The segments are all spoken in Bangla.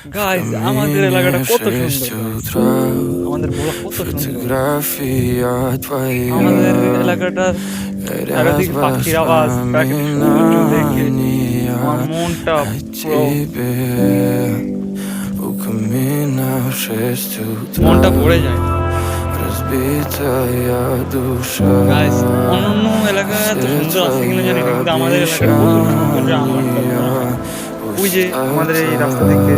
গাইস আমাদের এলাকাটা কত সুন্দর guys। আমাদের বলা কত সুন্দর আমাদের এলাকাটার চারিদিকে পাখির আওয়াজ প্রাকৃতিক সৌন্দর্য দেখে আমার মনটা পুরো মনটা ভরে যায় গাইস। অন্যান্য এলাকায় এত সুন্দর আছে কিনা জানি না, কিন্তু আমাদের এলাকার কত সৌন্দর্য আমার কল্পনা হয় না। ওই যে আমাদের এই রাস্তা থেকে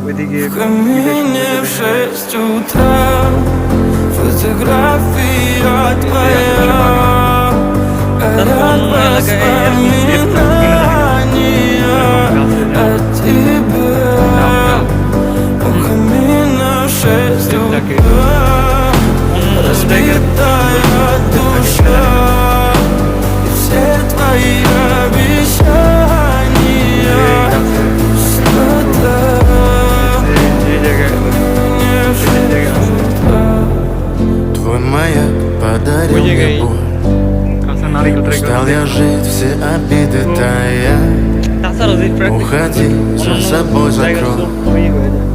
ওইদিকে বিলের সৌন্দর্য দেখা যায়, আশেপাশে পাখি। তাছাড়া অন্য এলাকায় এরকম সেফ থাকবে কিনা জানি না, এরকম গাছে যেমন ডাব টাব সেফ থাকে, অন্য জায়গায় এরকম সেফ থাকে কিনা জানি না। এই গাছে যে জায়গায় যে জায়গায় আছে Твой маяк ওই подарил мне জায়গায় боль. কাঁচা নারিকেল টারিকেল Устал я жить, все обиды тая. তাছাড়া যে প্রাকৃতিক Уходи, за অন্যান্য собой জায়গায় закрой. হয়ে যায়।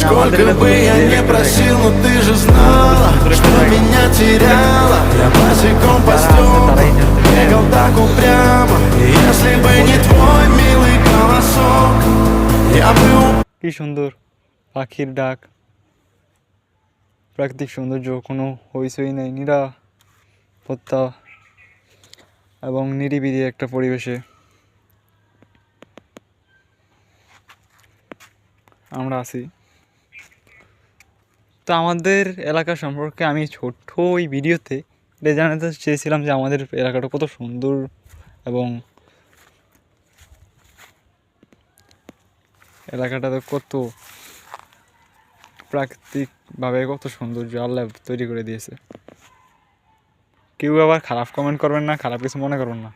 Сколько бы я ни просил, но ты же знала, что меня теряла. Я босиком по стеклу бегал так упрямо. И если бы не твой милый голосок, я бы কি সুন্দর পাখির ডাক, প্রাকৃতিক সৌন্দর্য, কোনো হইচই নেই, নিরাপত্তা এবং নিরিবিলি একটা পরিবেশে আমরা আছি। তো আমাদের এলাকা সম্পর্কে আমি ছোট্ট ওই ভিডিওতে এটা জানাতে চেয়েছিলাম যে আমাদের এলাকাটা কত সুন্দর এবং এলাকাটাতে কত প্রাকৃতিকভাবে কত সৌন্দর্য আল্লাহ তৈরি করে দিয়েছে। কেউ আবার খারাপ কমেন্ট করবেন না, খারাপ কিছু মনে করবেন না।